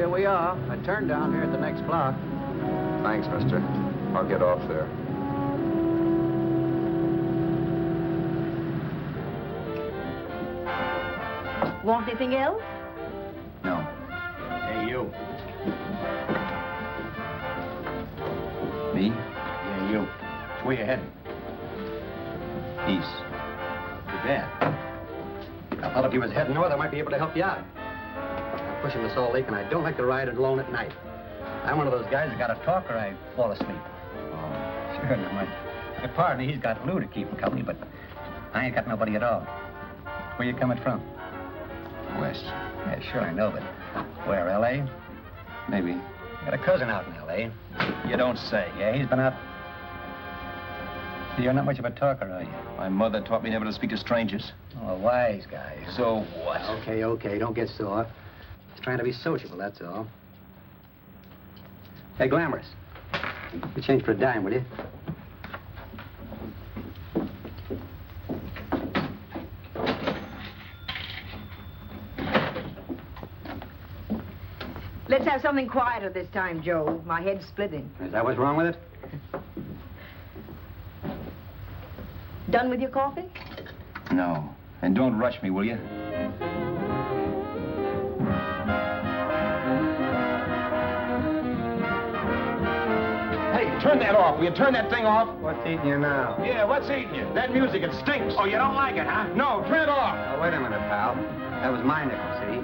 here we are. I turned down here at the next block. Thanks, mister. I'll get off there. Want anything else? No. Hey, you. Me? Yeah, you. Which way you heading? East. Too bad. I thought if you was heading north, I might be able to help you out. I'm pushing the Salt Lake, and I don't like to ride it alone at night. I'm one of those guys that got to talk or I fall asleep. Oh, sure, now, my partner, he's got Lou to keep him company, but I ain't got nobody at all. Where you coming from? West. Yeah, sure, I know, but where, L.A.? Maybe. Got a cousin out in L.A. You don't say. Yeah, he's been out. You're not much of a talker, are you? My mother taught me never to speak to strangers. Oh, a wise guy. So what? Okay, don't get sore. Just trying to be sociable, that's all. Hey, Glamorous. You change for a dime, will you? Let's have something quieter this time, Joe. My head's splitting. Is that what's wrong with it? Done with your coffee? No. And don't rush me, will you? Hey, turn that off. Will you turn that thing off? What's eating you now? Yeah, what's eating you? That music, it stinks. Oh, you don't like it, huh? No, turn it off. Oh, wait a minute, pal. That was my nickel, see?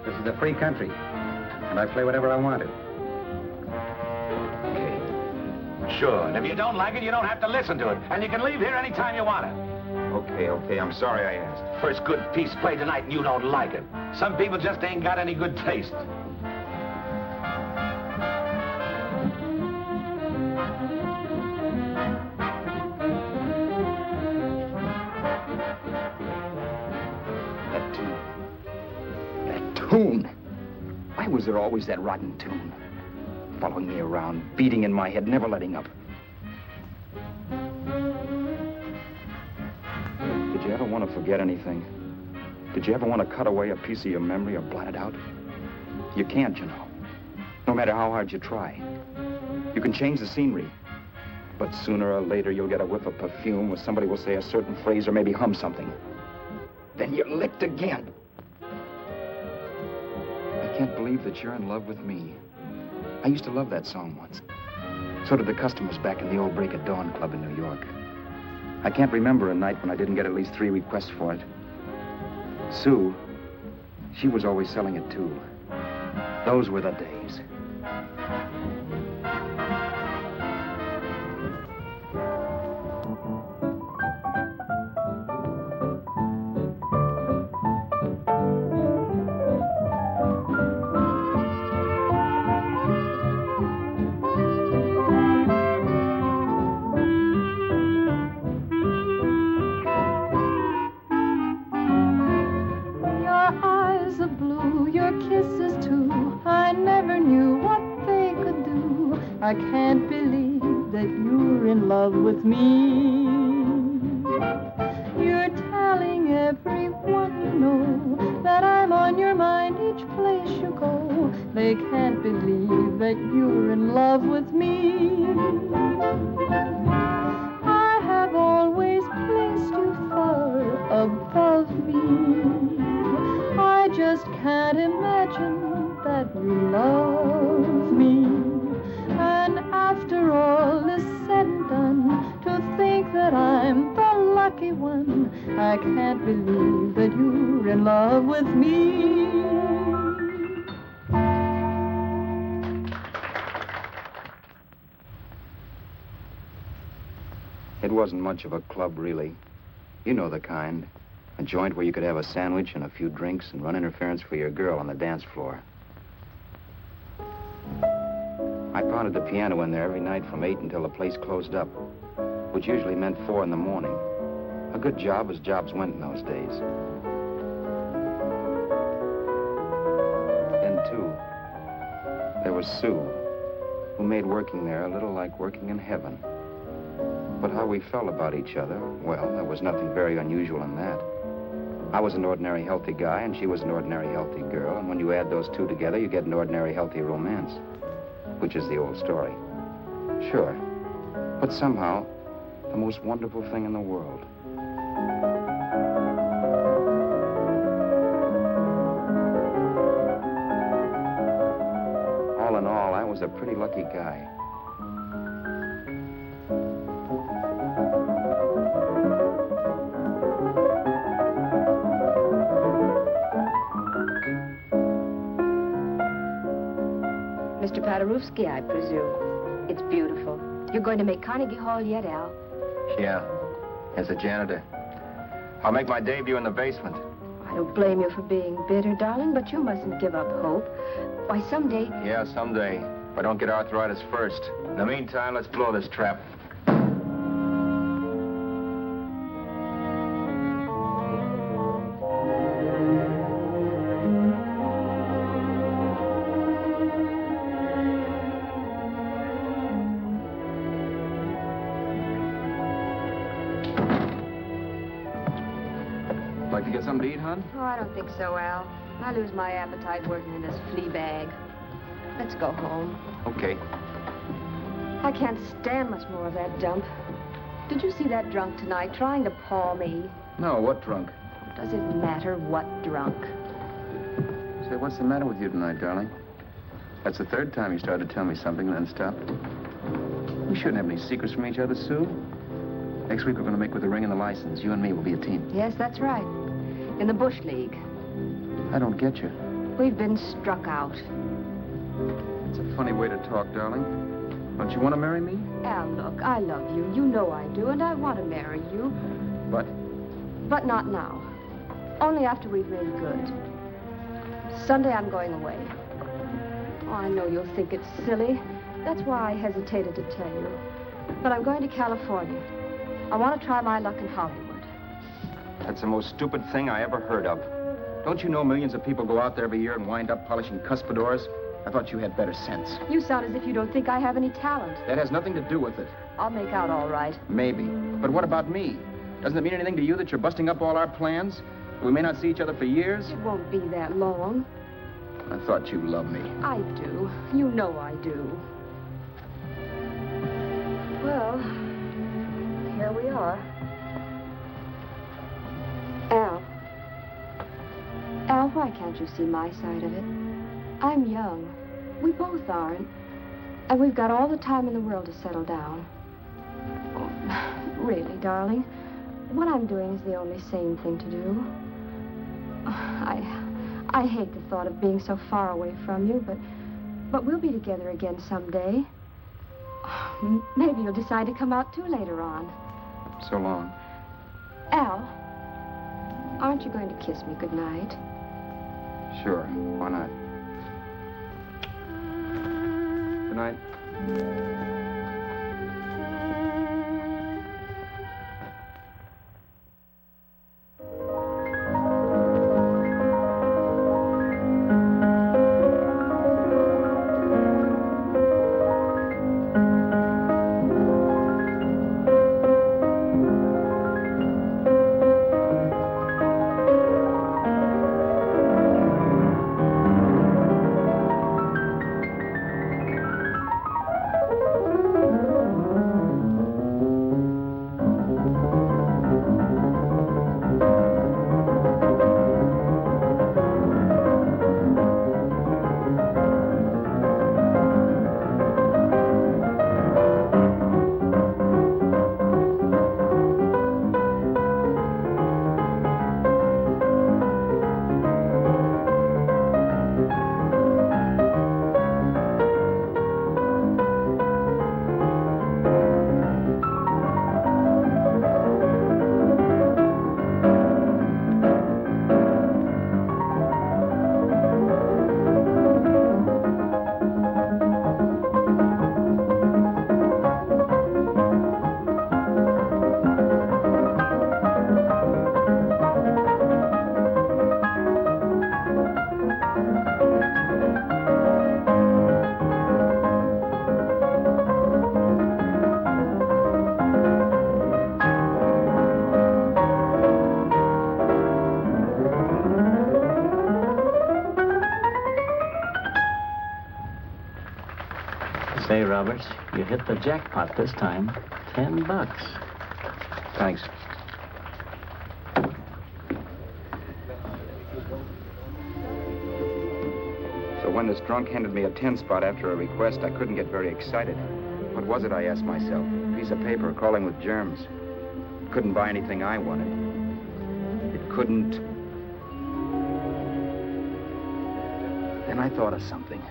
This is a free country, and I play whatever I wanted. Okay. Sure, and if you don't like it, you don't have to listen to it. And you can leave here anytime you want to. Okay, I'm sorry I asked. First good piece played tonight and you don't like it. Some people just ain't got any good taste. That tune. Why was there always that rotten tune? Following me around, beating in my head, never letting up. Did you ever want to forget anything? Did you ever want to cut away a piece of your memory or blot it out? You can't, you know. No matter how hard you try. You can change the scenery. But sooner or later, you'll get a whiff of perfume or somebody will say a certain phrase or maybe hum something. Then you're licked again. I can't believe that you're in love with me. I used to love that song once. So did the customers back in the old Break of Dawn Club in New York. I can't remember a night when I didn't get at least 3 requests for it. Sue, she was always selling it too. Those were the days. I can't believe that you're in love with me. You're telling everyone you know that I'm on your mind each place you go. They can't believe that you're in love with me. I have always placed you far above me. I just can't imagine that you love me. And after all is said and done, to think that I'm the lucky one, I can't believe that you're in love with me. It wasn't much of a club, really. You know the kind. A joint where you could have a sandwich and a few drinks and run interference for your girl on the dance floor. I pounded the piano in there every night from 8 until the place closed up, which usually meant 4 in the morning. A good job as jobs went in those days. Then, too, there was Sue, who made working there a little like working in heaven. But how we felt about each other, well, there was nothing very unusual in that. I was an ordinary healthy guy, and she was an ordinary healthy girl, and when you add those two together, you get an ordinary healthy romance, which is the old story. Sure, but somehow, the most wonderful thing in the world. All in all, I was a pretty lucky guy. Mr. Paderewski, I presume. It's beautiful. You're going to make Carnegie Hall yet, Al? Yeah, as a janitor. I'll make my debut in the basement. I don't blame you for being bitter, darling, but you mustn't give up hope. Why, someday... Yeah, someday. If I don't get arthritis first. In the meantime, let's blow this trap. Like to get something to eat, hon? Oh, I don't think so, Al. I lose my appetite working in this flea bag. Let's go home. Okay. I can't stand much more of that dump. Did you see that drunk tonight trying to paw me? No, what drunk? Does it matter what drunk? Say, what's the matter with you tonight, darling? That's the third time you started to tell me something and then stopped. We shouldn't have any secrets from each other, Sue. Next week, we're going to make with the ring and the license. You and me will be a team. Yes, that's right. In the Bush League. I don't get you. We've been struck out. It's a funny way to talk, darling. Don't you want to marry me? Al, look, I love you. You know I do, and I want to marry you. But? But not now. Only after we've made good. Sunday, I'm going away. Oh, I know you'll think it's silly. That's why I hesitated to tell you. But I'm going to California. I want to try my luck in Hollywood. That's the most stupid thing I ever heard of. Don't you know millions of people go out there every year and wind up polishing cuspidors? I thought you had better sense. You sound as if you don't think I have any talent. That has nothing to do with it. I'll make out all right. Maybe. But what about me? Doesn't it mean anything to you that you're busting up all our plans? We may not see each other for years? It won't be that long. I thought you loved me. I do. You know I do. Well, here we are. Al, why can't you see my side of it? I'm young. We both are, and we've got all the time in the world to settle down. Oh, really, darling, what I'm doing is the only sane thing to do. I hate the thought of being so far away from you, but we'll be together again someday. Maybe you'll decide to come out too later on. So long. Al, aren't you going to kiss me goodnight? Sure, why not? Good night. Roberts. You hit the jackpot this time. $10. Thanks. So when this drunk handed me a 10 spot after a request, I couldn't get very excited. What was it, I asked myself? A piece of paper crawling with germs. It couldn't buy anything I wanted. It couldn't... Then I thought of something.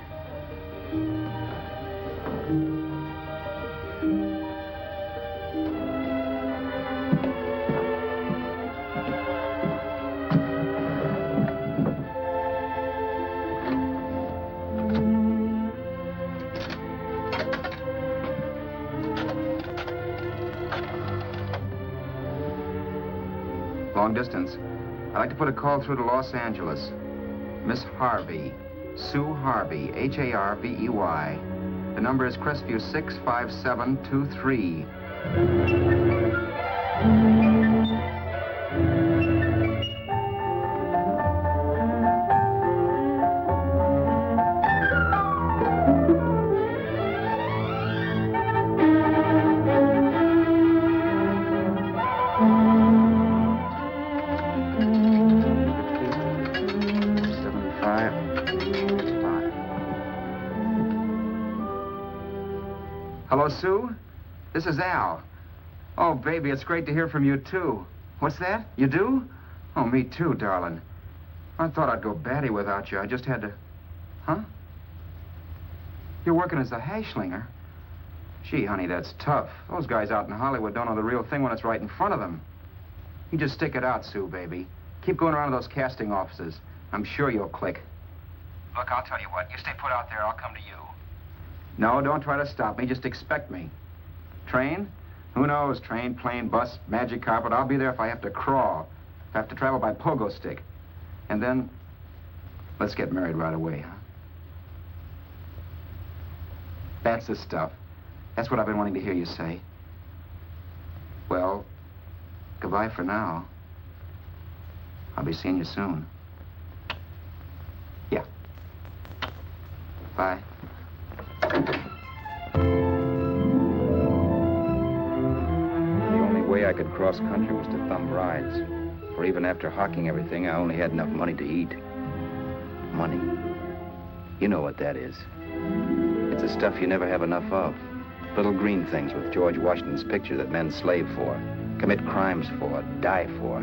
Long distance. I'd like to put a call through to Los Angeles. Miss Harvey. Sue Harvey, Harvey. The number is Crestview 65723. Hello, Sue? This is Al. Oh, baby, it's great to hear from you, too. What's that? You do? Oh, me too, darling. I thought I'd go batty without you. I just had to... Huh? You're working as a hashlinger? Gee, honey, that's tough. Those guys out in Hollywood don't know the real thing when it's right in front of them. You just stick it out, Sue, baby. Keep going around to those casting offices. I'm sure you'll click. Look, I'll tell you what. You stay put out there, I'll come to you. No, don't try to stop me. Just expect me. Train? Who knows? Train, plane, bus, magic carpet. I'll be there if I have to crawl. If I have to travel by pogo stick. And then, let's get married right away, huh? That's the stuff. That's what I've been wanting to hear you say. Well, goodbye for now. I'll be seeing you soon. Yeah. Bye. The only way I could cross country was to thumb rides. For even after hawking everything, I only had enough money to eat. Money. You know what that is. It's the stuff you never have enough of. Little green things with George Washington's picture that men slave for, commit crimes for, die for.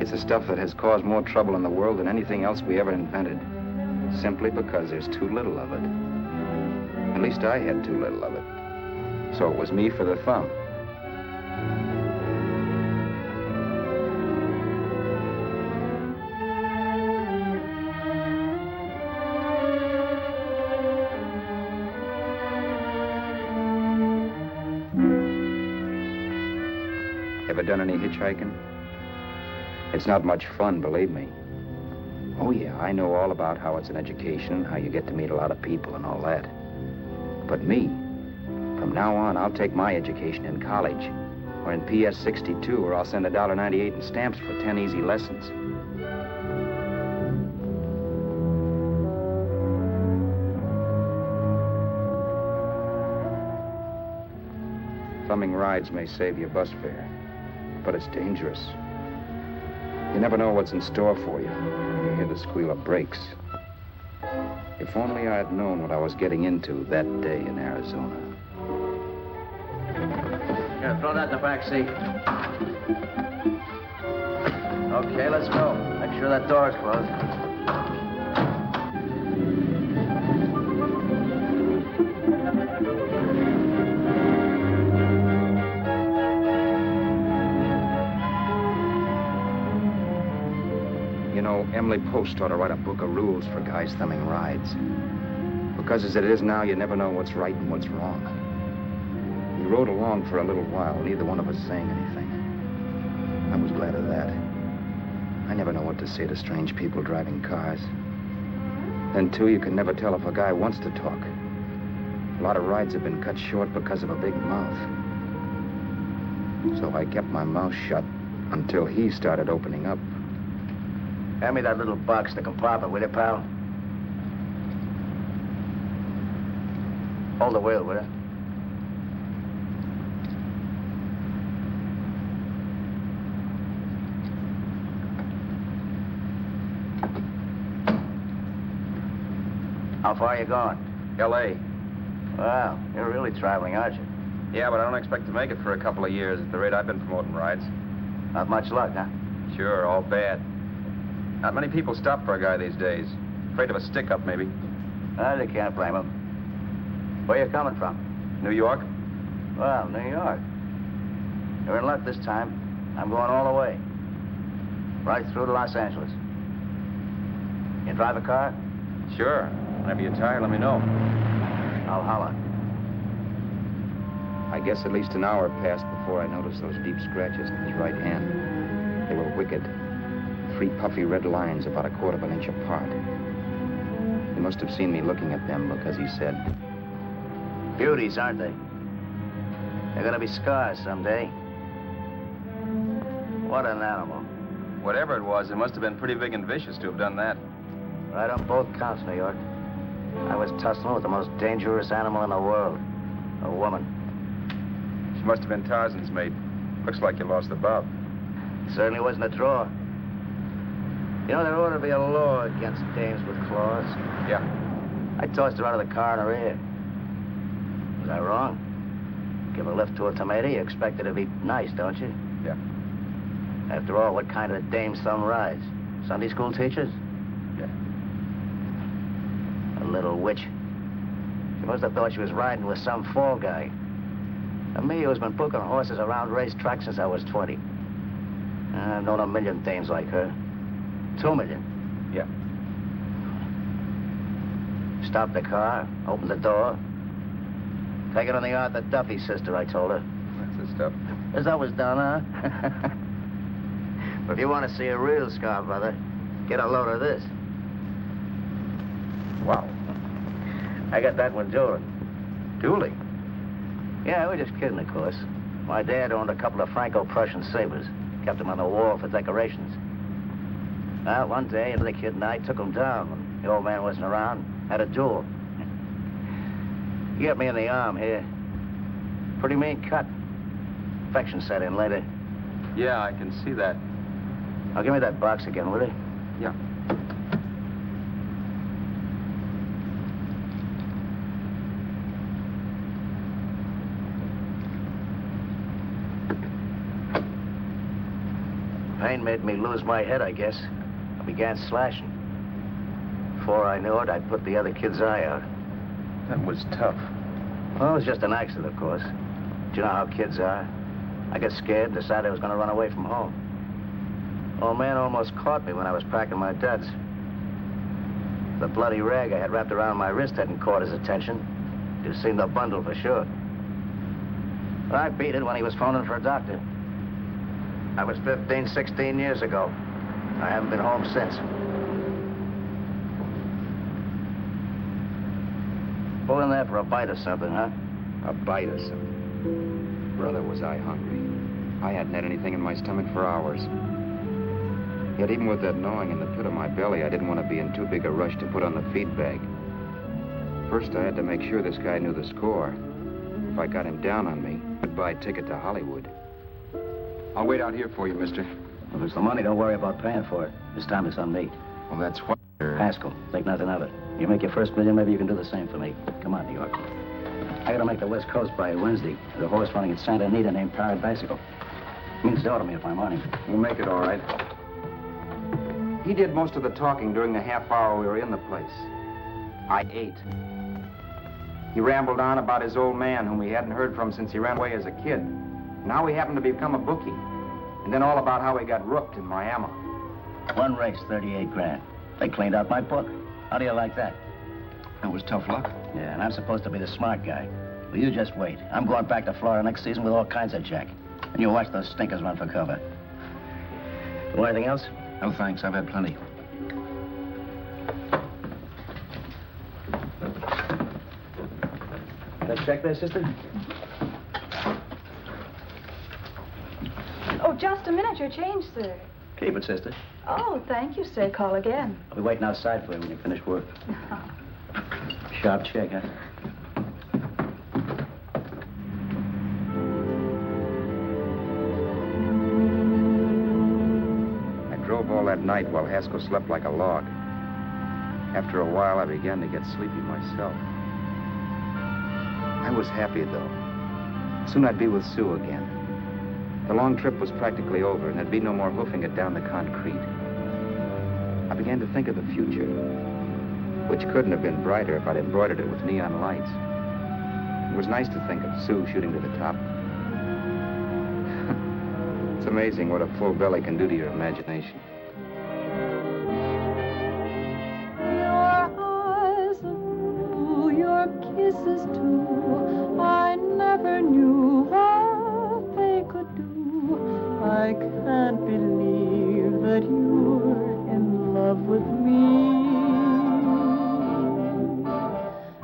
It's the stuff that has caused more trouble in the world than anything else we ever invented. Simply because there's too little of it. At least I had too little of it. So it was me for the thumb. Ever done any hitchhiking? It's not much fun, believe me. Oh, yeah, I know all about how it's an education, how you get to meet a lot of people and all that. But me, from now on, I'll take my education in college, or in PS 62, or I'll send $1.98 in stamps for 10 easy lessons. Thumbing rides may save you bus fare, but it's dangerous. You never know what's in store for you when you hear the squeal of brakes. If only I had known what I was getting into that day in Arizona. Here, throw that in the back seat. Okay, let's go. Make sure that door's closed. You know, Emily Post ought to write a book of rules for guys thumbing rides. Because as it is now, you never know what's right and what's wrong. We rode along for a little while, neither one of us saying anything. I was glad of that. I never know what to say to strange people driving cars. Then, too, you can never tell if a guy wants to talk. A lot of rides have been cut short because of a big mouth. So I kept my mouth shut until he started opening up. Hand me that little box, the compartment, will you, pal? Hold the wheel, will you? How far are you going? L.A. Well, you're really traveling, aren't you? Yeah, but I don't expect to make it for a couple of years at the rate I've been promoting rides. Not much luck, huh? Sure, all bad. Not many people stop for a guy these days. Afraid of a stick-up, maybe. Well, you can't blame him. Where you coming from? New York? Well, New York. You're in luck this time. I'm going all the way. Right through to Los Angeles. You drive a car? Sure. Whenever you're tired, let me know. I'll holler. I guess at least an hour passed before I noticed those deep scratches in his right hand. They were wicked. 3 puffy red lines about 1/4 inch apart. He must have seen me looking at them because he said, Beauties, aren't they? They're gonna be scars someday. What an animal. whatever it was, it must have been pretty big and vicious to have done that. Right on both counts, New York. I was tussling with the most dangerous animal in the world. A woman. She must have been Tarzan's mate. Looks like you lost the bob. Certainly wasn't a draw. You know, there ought to be a law against dames with claws. Yeah. I tossed her out of the car in her ear. Was I wrong? Give a lift to a tomato, you expect her to be nice, don't you? Yeah. After all, what kind of dames some rides? Sunday school teachers? Yeah. A little witch. She must have thought she was riding with some fall guy. And me, who's been booking horses around racetracks since I was 20. I've known a million dames like her. 2 million. Yeah. Stopped the car, opened the door. Take it on the yard, the Duffy sister, I told her. That's the stuff. As that was done, huh? But if you want to see a real scar, brother, get a load of this. Wow. I got that one dueling. Dueling? Yeah, we're just kidding, of course. My dad owned a couple of Franco-Prussian sabers. Kept them on the wall for decorations. Well, one day, the kid and I took them down when the old man wasn't around. Had a duel. He got me in the arm here. Pretty mean cut. Infection set in later. Yeah, I can see that. Now, give me that box again, will you? Yeah. Pain made me lose my head, I guess. I began slashing. Before I knew it, I'd put the other kid's eye out. That was tough. Well, it was just an accident, of course. Do you know how kids are? I got scared, decided I was going to run away from home. Old man almost caught me when I was packing my duds. The bloody rag I had wrapped around my wrist hadn't caught his attention. You've seen the bundle for sure. But I beat it when he was phoning for a doctor. That was 15, 16 years ago. I haven't been home since. Pull in there for a bite or something, huh? A bite or something. Brother, was I hungry. I hadn't had anything in my stomach for hours. Yet even with that gnawing in the pit of my belly, I didn't want to be in too big a rush to put on the feed bag. First, I had to make sure this guy knew the score. If I got him down on me, goodbye ticket to Hollywood. I'll wait out here for you, mister. Well, there's the money. Don't worry about paying for it. This time it's on me. Well, that's what... Pascal, think nothing of it. You make your first million, maybe you can do the same for me. Come on, New York. I gotta make the West Coast by Wednesday. There's a horse running in Santa Anita named Pirate Bicycle. Means dough to me if I'm on him. We'll make it all right. He did most of the talking during the half hour we were in the place. I ate. He rambled on about his old man, whom we hadn't heard from since he ran away as a kid. Now he happened to become a bookie. And then all about how he got rooked in Miami. One race, 38 grand. They cleaned out my book. How do you like that? That was tough luck. Yeah, and I'm supposed to be the smart guy. Well, you just wait. I'm going back to Florida next season with all kinds of jack. And you watch those stinkers run for cover. Want anything else? No, thanks. I've had plenty. That check there, sister? Oh, just a minute. Your change, sir. Keep it, sister. Oh, thank you, sir. Call again. I'll be waiting outside for you when you finish work. Sharp check, huh? that night while Haskell slept like a log. After a while, I began to get sleepy myself. I was happy, though. Soon I'd be with Sue again. The long trip was practically over, and there'd be no more hoofing it down the concrete. I began to think of the future, which couldn't have been brighter if I'd embroidered it with neon lights. It was nice to think of Sue shooting to the top. It's amazing what a full belly can do to your imagination. Your eyes are blue, your kisses too. I never knew what they could do. I can't believe that you're in love with me.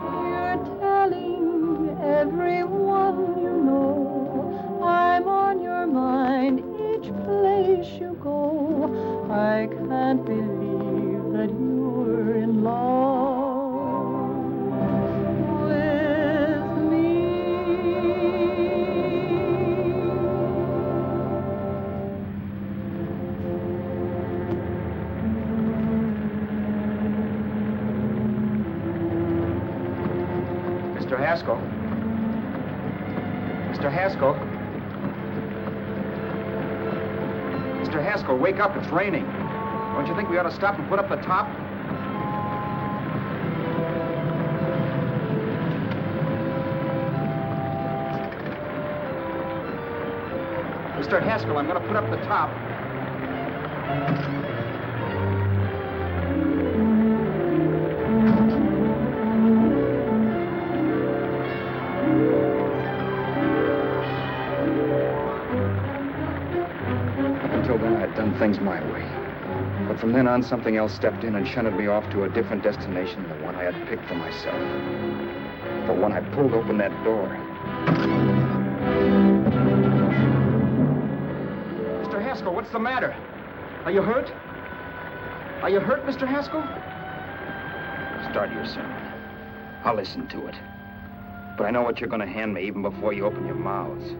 You're telling everyone you know I'm on your mind each place you go. I can't believe that you're in love with me. Mr. Haskell? Mr. Haskell? Mr. Haskell, wake up. It's raining. Don't you think we ought to stop and put up the top? Mr. Haskell, I'm going to put up the top. Until then, I'd done things my way. But from then on, something else stepped in and shunted me off to a different destination than the one I had picked for myself. But when I pulled open that door... Mr. Haskell, what's the matter? Are you hurt? Are you hurt, Mr. Haskell? Start your sermon. I'll listen to it. But I know what you're going to hand me even before you open your mouths.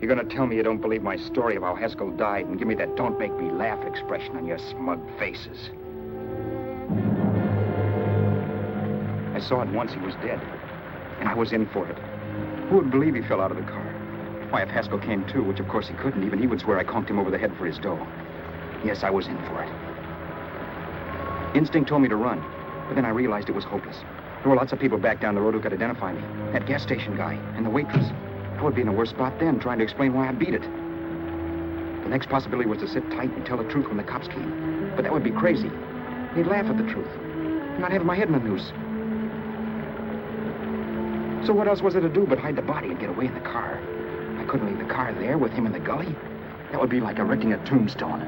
You're going to tell me you don't believe my story of how Haskell died and give me that don't make me laugh expression on your smug faces. I saw at once he was dead, and I was in for it. Who would believe he fell out of the car? Why, if Haskell came too, which of course he couldn't, even he would swear I conked him over the head for his dough. Yes, I was in for it. Instinct told me to run, but then I realized it was hopeless. There were lots of people back down the road who could identify me. That gas station guy and the waitress. I would be in a worse spot then, trying to explain why I beat it. The next possibility was to sit tight and tell the truth when the cops came. But that would be crazy. They'd laugh at the truth. I'm not having my head in a noose. So what else was there to do but hide the body and get away in the car? I couldn't leave the car there with him in the gully. That would be like erecting a tombstone.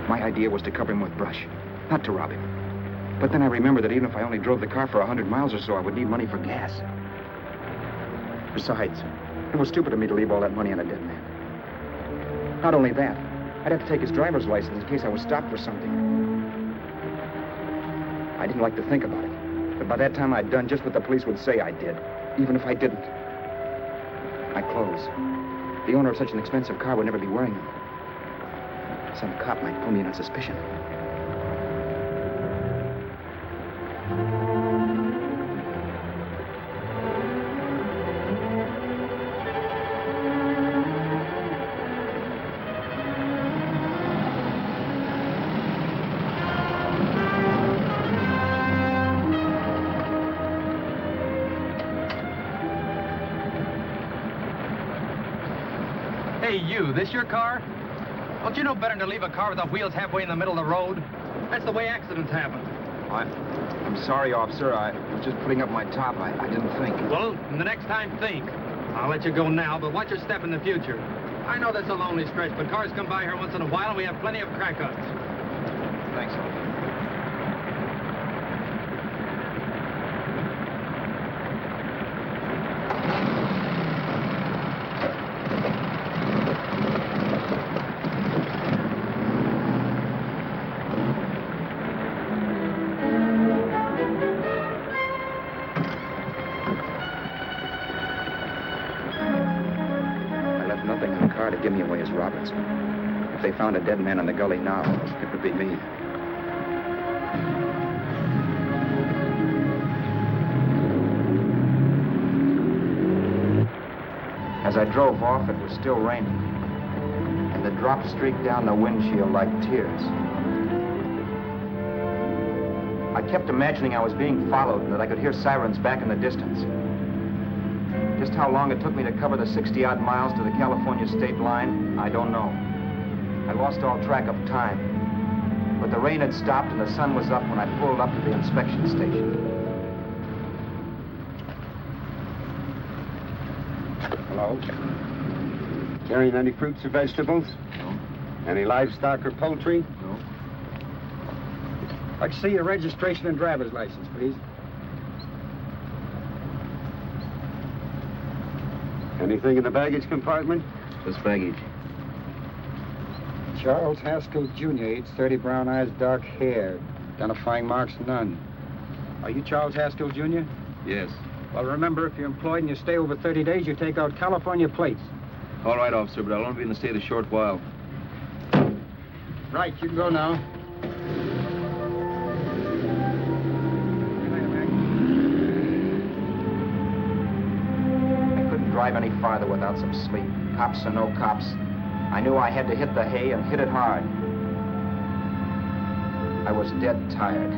My idea was to cover him with brush, not to rob him. But then I remembered that even if I only drove the car for 100 miles or so, I would need money for gas. Besides, it was stupid of me to leave all that money on a dead man. Not only that, I'd have to take his driver's license in case I was stopped for something. I didn't like to think about it, but by that time I'd done just what the police would say I did, even if I didn't. My clothes. The owner of such an expensive car would never be wearing them. Some cop might pull me in on suspicion. Hey, you, this your car? Don't you know better than to leave a car with the wheels halfway in the middle of the road? That's the way accidents happen. I'm sorry, officer. I was just putting up my top. I didn't think. Well, the next time, think. I'll let you go now, but watch your step in the future. I know that's a lonely stretch, but cars come by here once in a while, and we have plenty of crack-ups. Thanks, officer. Robertson. If they found a dead man in the gully now, it would be me. As I drove off, it was still raining, and the drops streaked down the windshield like tears. I kept imagining I was being followed and that I could hear sirens back in the distance. Just how long it took me to cover the 60-odd miles to the California state line, I don't know. I lost all track of time. But the rain had stopped and the sun was up when I pulled up to the inspection station. Hello? Carrying any fruits or vegetables? No. Any livestock or poultry? No. I'd see your registration and driver's license, please. Anything in the baggage compartment? Just baggage. Charles Haskell, Jr., age 30, brown eyes, dark hair. Identifying marks, none. Are you Charles Haskell, Jr.? Yes. Well, remember, if you're employed and you stay over 30 days, you take out California plates. All right, officer, but I'll only be in the state a short while. Right, you can go now. I couldn't drive any farther without some sleep. Cops or no cops, I knew I had to hit the hay and hit it hard. I was dead tired.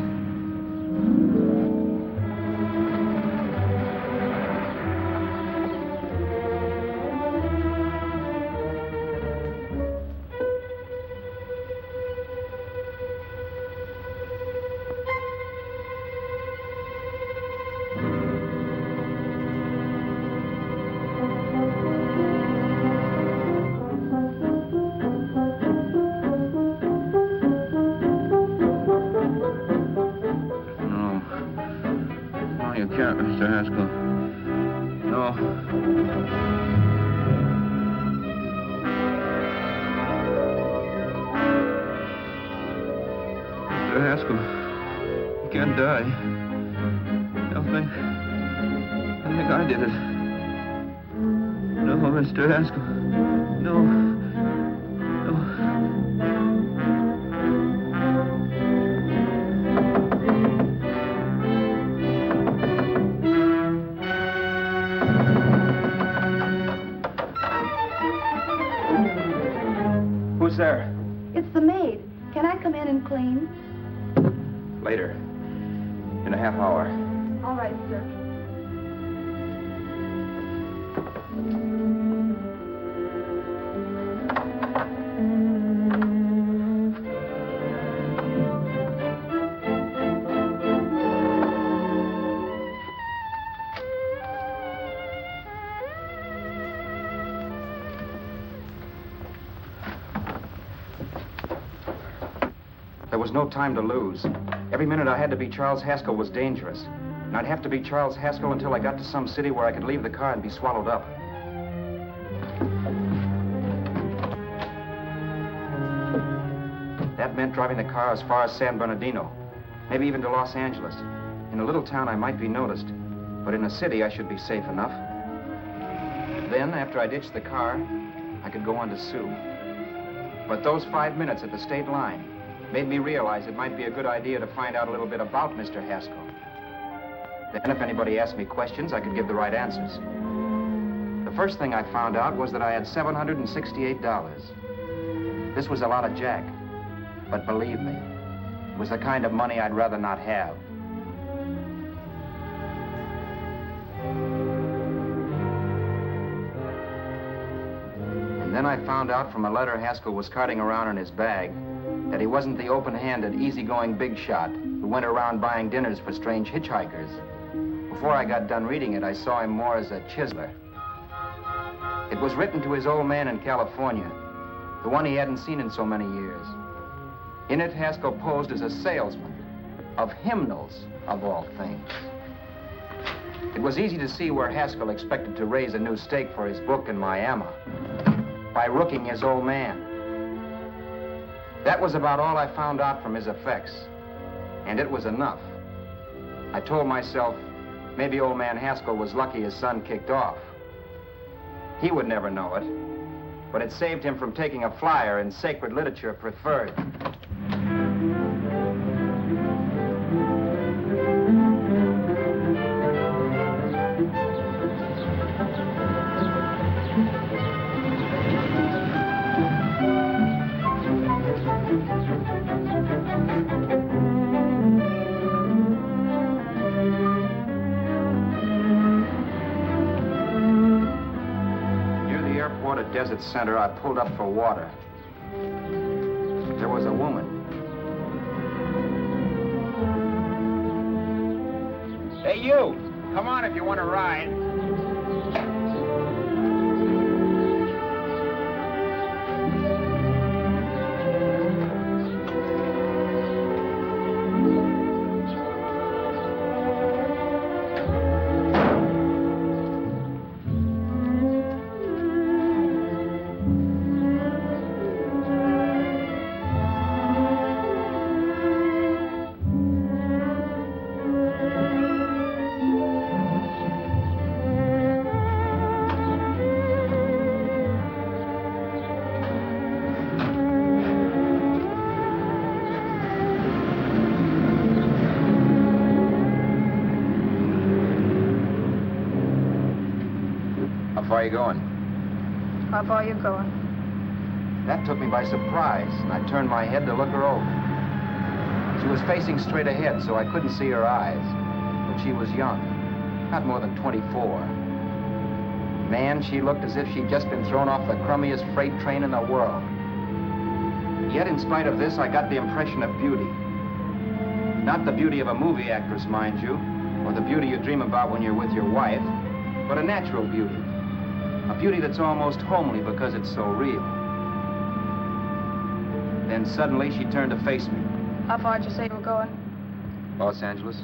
Mr. Haskell. No. Mr. Haskell, you can't die. I think I did it. No, Mr. Haskell. No. Who's there? It's the maid. Can I come in and clean? Later. In a half hour. All right, sir. There was no time to lose. Every minute I had to be Charles Haskell was dangerous. And I'd have to be Charles Haskell until I got to some city where I could leave the car and be swallowed up. That meant driving the car as far as San Bernardino, maybe even to Los Angeles. In a little town, I might be noticed, but in a city, I should be safe enough. Then, after I ditched the car, I could go on to Sue. But those 5 minutes at the state line made me realize it might be a good idea to find out a little bit about Mr. Haskell. Then if anybody asked me questions, I could give the right answers. The first thing I found out was that I had $768. This was a lot of jack, but believe me, it was the kind of money I'd rather not have. And then I found out from a letter Haskell was carting around in his bag that he wasn't the open-handed, easygoing big shot who went around buying dinners for strange hitchhikers. Before I got done reading it, I saw him more as a chiseler. It was written to his old man in California, the one he hadn't seen in so many years. In it, Haskell posed as a salesman of hymnals, of all things. It was easy to see where Haskell expected to raise a new stake for his book in Miami by rooking his old man. That was about all I found out from his effects, and it was enough. I told myself, maybe old man Haskell was lucky his son kicked off. He would never know it, but it saved him from taking a flyer in Sacred Literature Preferred. Desert Center, I pulled up for water. There was a woman. Hey, you! Come on if you want to ride. How far are you going? How far are you going? That took me by surprise, and I turned my head to look her over. She was facing straight ahead, so I couldn't see her eyes. But she was young, not more than 24. Man, she looked as if she'd just been thrown off the crummiest freight train in the world. Yet, in spite of this, I got the impression of beauty. Not the beauty of a movie actress, mind you, or the beauty you dream about when you're with your wife, but a natural beauty. A beauty that's almost homely because it's so real. Then suddenly she turned to face me. How far did you say you were going? Los Angeles?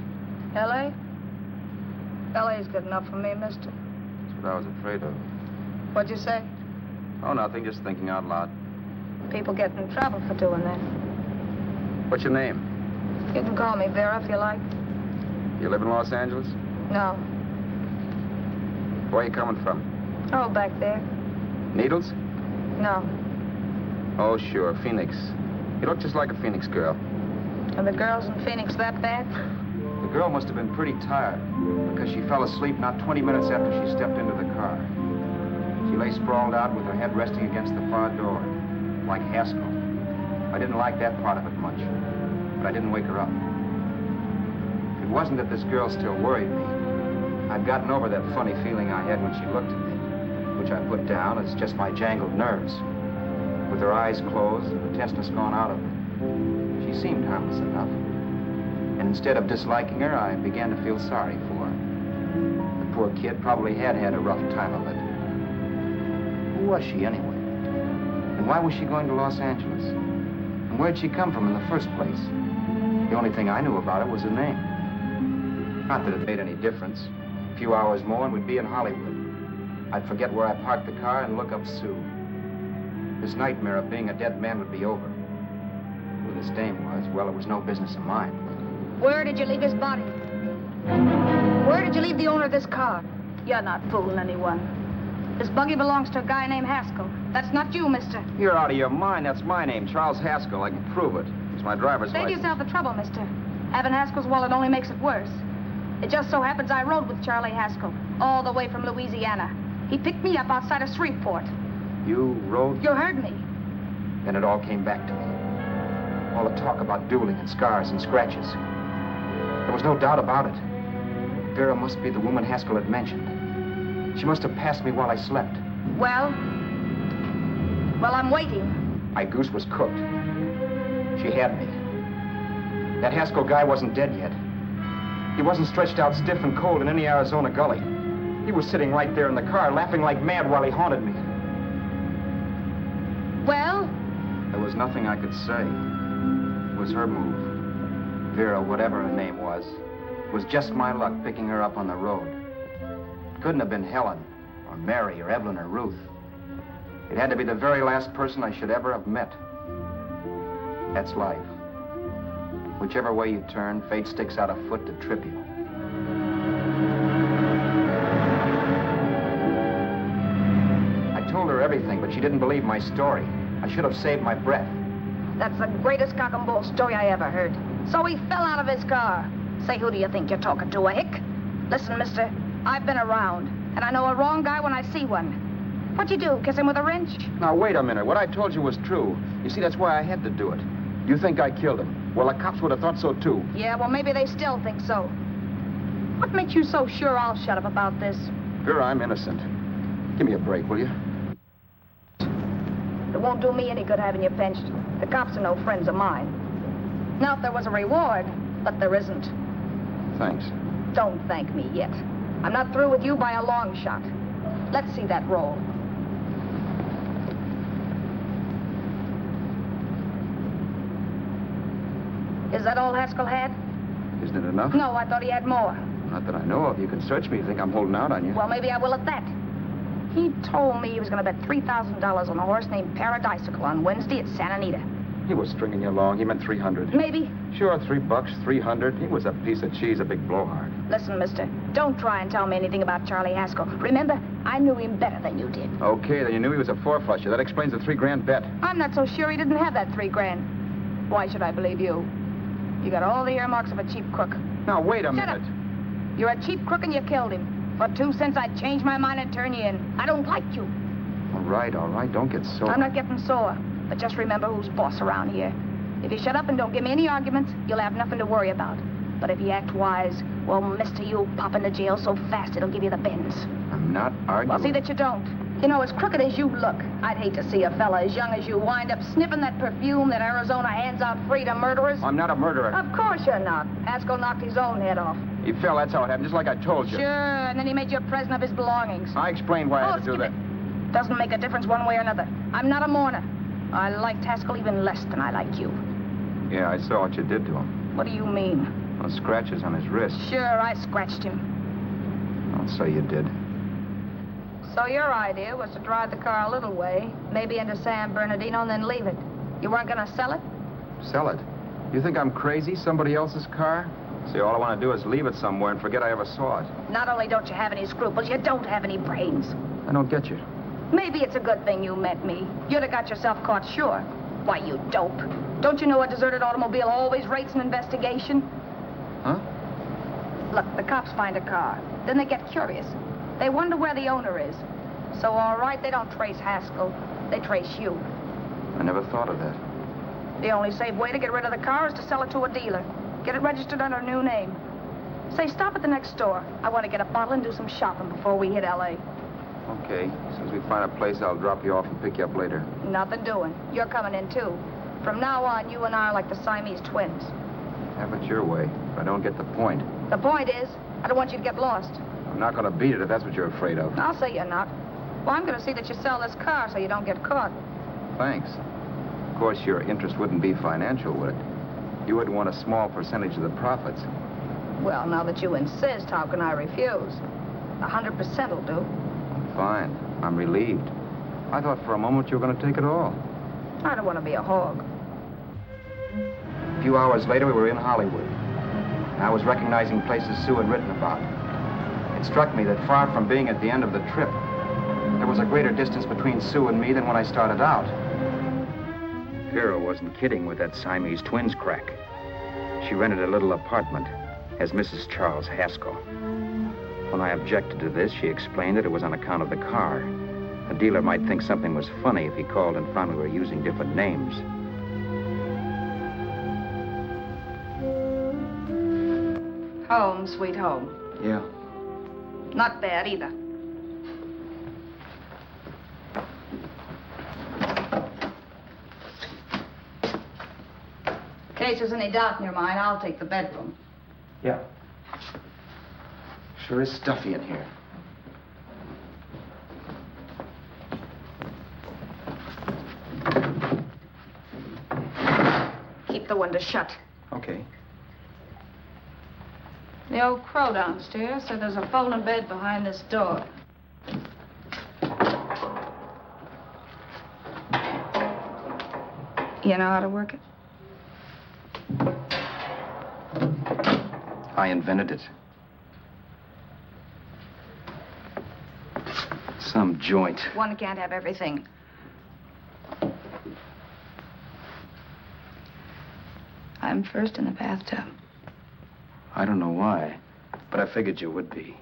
L.A.? L.A.'s good enough for me, mister. That's what I was afraid of. What'd you say? Oh, nothing, just thinking out loud. People get in trouble for doing that. What's your name? You can call me Vera if you like. You live in Los Angeles? No. Where are you coming from? Oh, back there. Needles? No. Oh, sure, Phoenix. You look just like a Phoenix girl. Are the girls in Phoenix that bad? The girl must have been pretty tired, because she fell asleep not 20 minutes after she stepped into the car. She lay sprawled out with her head resting against the far door, like Haskell. I didn't like that part of it much, but I didn't wake her up. It wasn't that this girl still worried me. I'd gotten over that funny feeling I had when she looked at me, which I put down as just my jangled nerves. With her eyes closed and the testness gone out of her, she seemed harmless enough. And instead of disliking her, I began to feel sorry for her. The poor kid probably had had a rough time of it. Who was she anyway? And why was she going to Los Angeles? And where'd she come from in the first place? The only thing I knew about her was her name. Not that it made any difference. A few hours more and we'd be in Hollywood. I'd forget where I parked the car and look up Sue. This nightmare of being a dead man would be over. Who this dame was, well, it was no business of mine. Where did you leave his body? Where did you leave the owner of this car? You're not fooling anyone. This buggy belongs to a guy named Haskell. That's not you, mister. You're out of your mind. That's my name, Charles Haskell. I can prove it. It's my driver's Save license. yourself the trouble, mister. Having Haskell's wallet only makes it worse. It just so happens I rode with Charlie Haskell, all the way from Louisiana. He picked me up outside of Shreveport. You rode? You heard me. Then it all came back to me. All the talk about dueling and scars and scratches. There was no doubt about it. Vera must be the woman Haskell had mentioned. She must have passed me while I slept. Well, I'm waiting. My goose was cooked. She had me. That Haskell guy wasn't dead yet. He wasn't stretched out stiff and cold in any Arizona gully. He was sitting right there in the car, laughing like mad while he haunted me. Well? There was nothing I could say. It was her move. Vera, whatever her name was just my luck picking her up on the road. It couldn't have been Helen, or Mary, or Evelyn, or Ruth. It had to be the very last person I should ever have met. That's life. Whichever way you turn, fate sticks out a foot to trip you. I told her everything, but but she didn't believe my story. I should have saved my breath. That's the greatest cock and bull story I ever heard. So he fell out of his car. Say, who do you think you're talking to, a hick? Listen, mister, I've been around, and I know a wrong guy when I see one. What'd you do, kiss him with a wrench? Now, wait a minute. What I told you was true. You see, that's why I had to do it. You think I killed him? Well, the cops would have thought so, too. Yeah, well, maybe they still think so. What makes you so sure I'll shut up about this? Vera, I'm innocent. Give me a break, will you? It won't do me any good having you pinched. The cops are no friends of mine. Now, if there was a reward, but there isn't. Thanks. Don't thank me yet. I'm not through with you by a long shot. Let's see that roll. Is that all Haskell had? Isn't it enough? No, I thought he had more. Not that I know of. You can search me if you think I'm holding out on you. Well, maybe I will at that. He told me he was going to bet $3,000 on a horse named Paradisical on Wednesday at Santa Anita. He was stringing you along. He meant 300. Maybe. Sure, $3, 300. He was a piece of cheese, a big blowhard. Listen, mister, don't try and tell me anything about Charlie Haskell. Remember, I knew him better than you did. Okay, then you knew he was a four-flusher. That explains the $3,000 bet. I'm not so sure he didn't have that $3,000. Why should I believe you? You got all the earmarks of a cheap crook. Now, wait a Shut minute. up. You're a cheap crook and you killed him. For 2 cents, I'd change my mind and turn you in. I don't like you. All right. Don't get sore. I'm not getting sore. But just remember who's boss around here. If you shut up and don't give me any arguments, you'll have nothing to worry about. But if you act wise, well, mister, you'll pop into jail so fast it'll give you the bends. I'm not arguing. Well, see that you don't. You know, as crooked as you look, I'd hate to see a fella as young as you wind up sniffing that perfume that Arizona hands out free to murderers. I'm not a murderer. Of course you're not. Haskell knocked his own head off. He fell, that's how it happened, just like I told you. Sure, and then he made you a present of his belongings. I explained why I had to do that. Doesn't make a difference one way or another. I'm not a mourner. I liked Haskell even less than I like you. Yeah, I saw what you did to him. What do you mean? Well, scratches on his wrist. Sure, I scratched him. I'll say you did. So your idea was to drive the car a little way, maybe into San Bernardino, and then leave it. You weren't going to sell it? Sell it? You think I'm crazy? Somebody else's car? See, all I want to do is leave it somewhere and forget I ever saw it. Not only don't you have any scruples, you don't have any brains. I don't get you. Maybe it's a good thing you met me. You'd have got yourself caught, sure. Why, you dope. Don't you know a deserted automobile always rates an investigation? Huh? Look, the cops find a car. Then they get curious. They wonder where the owner is. So, all right, they don't trace Haskell. They trace you. I never thought of that. The only safe way to get rid of the car is to sell it to a dealer. Get it registered under a new name. Say, stop at the next store. I want to get a bottle and do some shopping before we hit L.A. Okay. As soon as we find a place, I'll drop you off and pick you up later. Nothing doing. You're coming in, too. From now on, you and I are like the Siamese twins. Have it your way. If I don't get the point. The point is, I don't want you to get lost. I'm not going to beat it if that's what you're afraid of. I'll say you're not. Well, I'm going to see that you sell this car so you don't get caught. Thanks. Of course, your interest wouldn't be financial, would it? You would want a small percentage of the profits. Well, now that you insist, how can I refuse? 100% will do. Fine. I'm relieved. I thought for a moment you were going to take it all. I don't want to be a hog. A few hours later, we were in Hollywood. I was recognizing places Sue had written about. It struck me that far from being at the end of the trip, there was a greater distance between Sue and me than when I started out. Vera wasn't kidding with that Siamese twins crack. She rented a little apartment as Mrs. Charles Haskell. When I objected to this, she explained that it was on account of the car. A dealer might think something was funny if he called and found we were using different names. Home, sweet home. Yeah. Not bad, either. In case there's any doubt in your mind, I'll take the bedroom. Yeah. Sure is stuffy in here. Keep the window shut. Okay. The old crow downstairs said there's a folding bed behind this door. You know how to work it? I invented it. Some joint. One can't have everything. I'm first in the bathtub. I don't know why, but I figured you would be.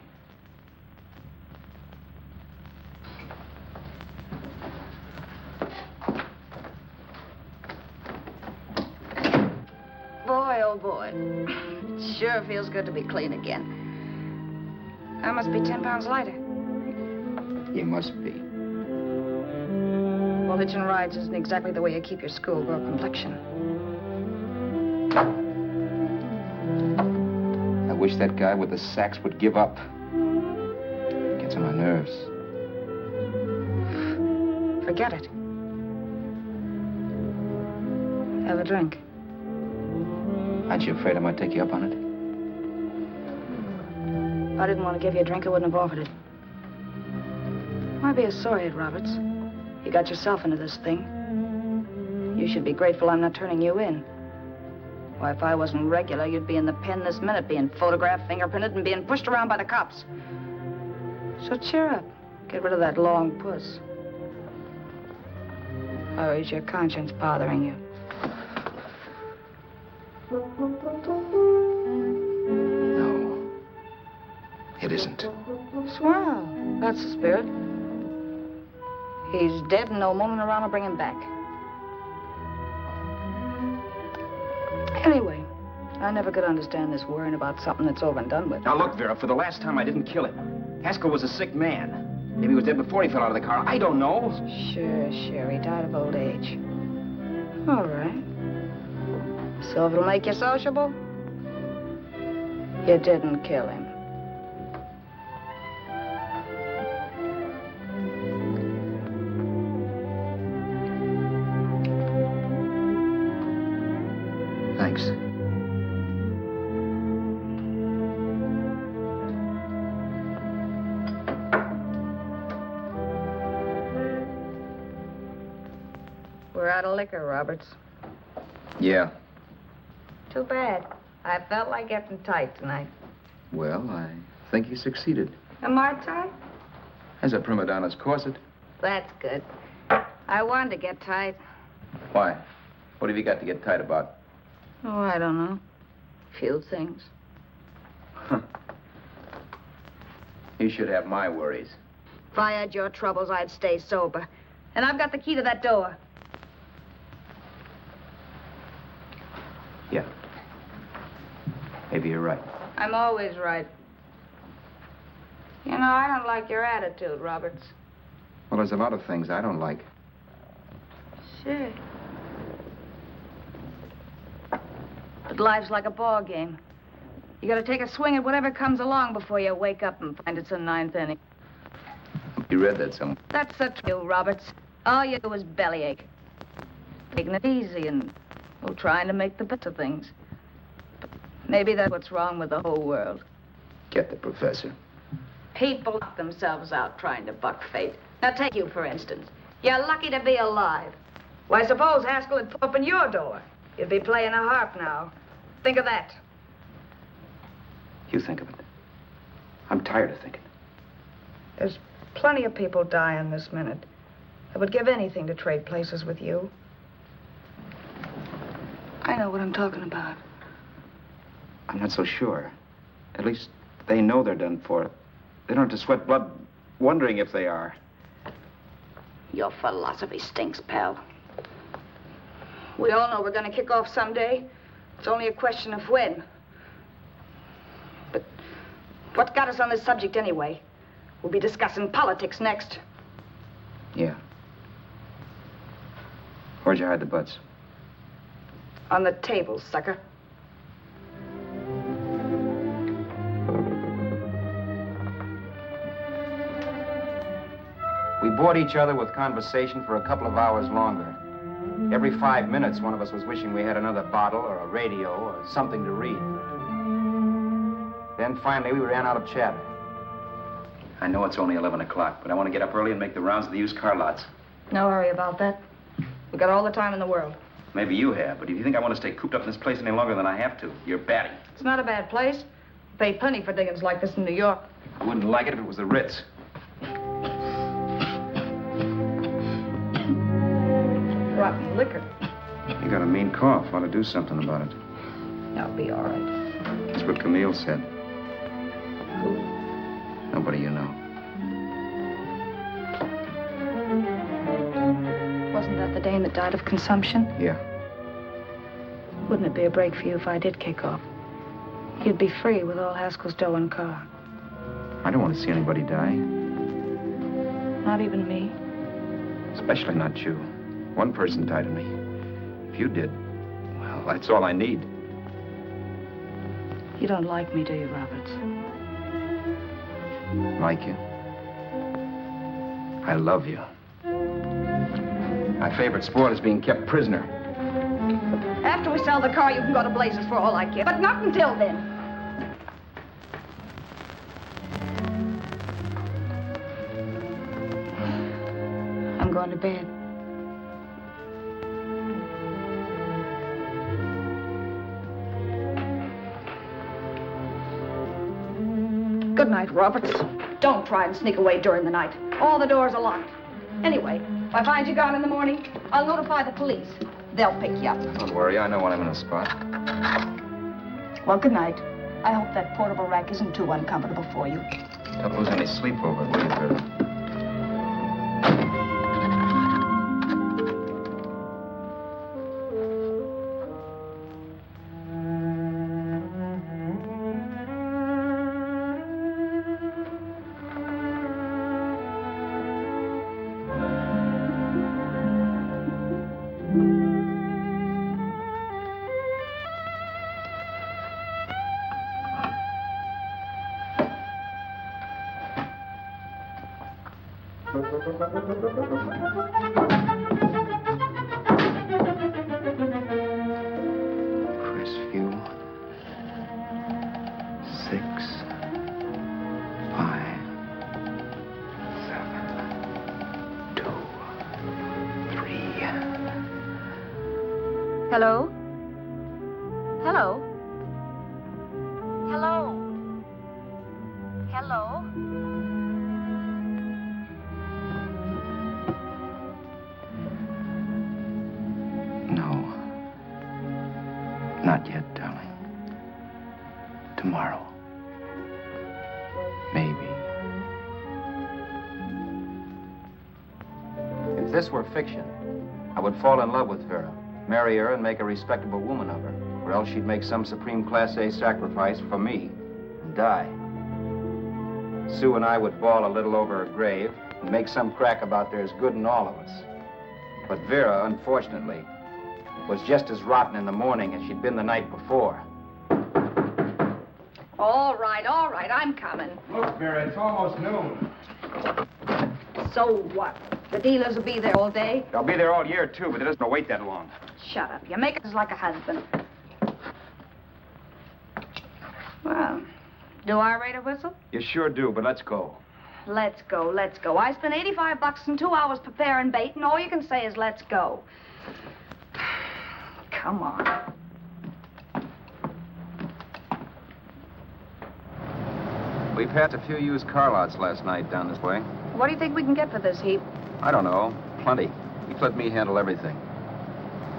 Boy, oh boy. It sure feels good to be clean again. I must be 10 pounds lighter. You must be. Well, hitching rides isn't exactly the way you keep your schoolgirl complexion. I wish that guy with the sacks would give up. Gets on my nerves. Forget it. Have a drink. Aren't you afraid I might take you up on it? If I didn't want to give you a drink, I wouldn't have offered it. Why be a sorehead, Roberts? You got yourself into this thing. You should be grateful I'm not turning you in. Why, if I wasn't regular, you'd be in the pen this minute, being photographed, fingerprinted, and being pushed around by the cops. So cheer up. Get rid of that long puss. Or is your conscience bothering you? No. It isn't. Swell. That's the spirit. He's dead and no moment around will bring him back. Anyway, I never could understand this worrying about something that's over and done with. Now, look, Vera, for the last time, I didn't kill him. Haskell was a sick man. Maybe he was dead before he fell out of the car. I don't know. Sure. He died of old age. All right. So if it'll make you sociable, you didn't kill him. Thanks. We're out of liquor, Roberts. Yeah. Too bad. I felt like getting tight tonight. Well, I think you succeeded. Am I tight? As a prima donna's corset. That's good. I wanted to get tight. Why? What have you got to get tight about? Oh, I don't know. Few things. You should have my worries. If I had your troubles, I'd stay sober. And I've got the key to that door. Yeah. Maybe you're right. I'm always right. You know, I don't like your attitude, Roberts. Well, there's a lot of things I don't like. Sure. But life's like a ball game. You gotta take a swing at whatever comes along before you wake up and find it's a ninth inning. You read that somewhere. That's the truth, Roberts. All you do is bellyache. Taking it easy and, well, trying to make the best of things. But maybe that's what's wrong with the whole world. Get the professor. People knock themselves out trying to buck fate. Now, take you, for instance. You're lucky to be alive. Why, suppose Haskell had opened your door. You'd be playing a harp now. Think of that. You think of it. I'm tired of thinking. There's plenty of people dying this minute. I would give anything to trade places with you. I know what I'm talking about. I'm not so sure. At least they know they're done for. They don't have to sweat blood wondering if they are. Your philosophy stinks, pal. We all know we're going to kick off someday. It's only a question of when. But what got us on this subject anyway? We'll be discussing politics next. Yeah. Where'd you hide the butts? On the table, sucker. We bored each other with conversation for a couple of hours longer. Every 5 minutes, one of us was wishing we had another bottle or a radio or something to read. Then finally, we ran out of chatter. I know it's only 11 o'clock, but I want to get up early and make the rounds of the used car lots. No hurry about that. We've got all the time in the world. Maybe you have, but if you think I want to stay cooped up in this place any longer than I have to, you're batty. It's not a bad place. Pay plenty for diggings like this in New York. I wouldn't like it if it was the Ritz. Rotten liquor. You got a mean cough. Ought to do something about it. I'll be all right. That's what Camille said. Nobody you know. Wasn't that the dame that died of consumption? Yeah. Wouldn't it be a break for you if I did kick off? You'd be free with all Haskell's dough and car. I don't want to see anybody die. Not even me. Especially not you. One person died of me. If you did, well, that's all I need. You don't like me, do you, Roberts? Like you? I love you. My favorite sport is being kept prisoner. After we sell the car, you can go to blazes for all I care. But not until then. I'm going to bed. Good night, Roberts. Don't try and sneak away during the night. All the doors are locked. Anyway, if I find you gone in the morning, I'll notify the police. They'll pick you up. Don't worry, I know when I'm in a spot. Well, good night. I hope that portable rack isn't too uncomfortable for you. Don't lose any sleep over it, will you, Vera? Crestview. 6, 5, 7, 2, 3. Hello? Hello? Hello? Hello? No. Not yet, darling. Tomorrow. Maybe. If this were fiction, I would fall in love with Vera, marry her, and make a respectable woman of her. Or else she'd make some supreme Class A sacrifice for me and die. Sue and I would bawl a little over her grave and make some crack about there's good in all of us. But Vera, unfortunately, was just as rotten in the morning as she'd been the night before. All right, I'm coming. Look, Vera, it's almost noon. So what? The dealers will be there all day? They'll be there all year, too, but it doesn't wait that long. Shut up. You make it like a husband. Well, do I rate a whistle? You sure do, but let's go. Let's go, let's go. I spent $85 in 2 hours preparing bait, and all you can say is let's go. Come on. We passed a few used car lots last night down this way. What do you think we can get for this heap? I don't know. Plenty. Just let me handle everything.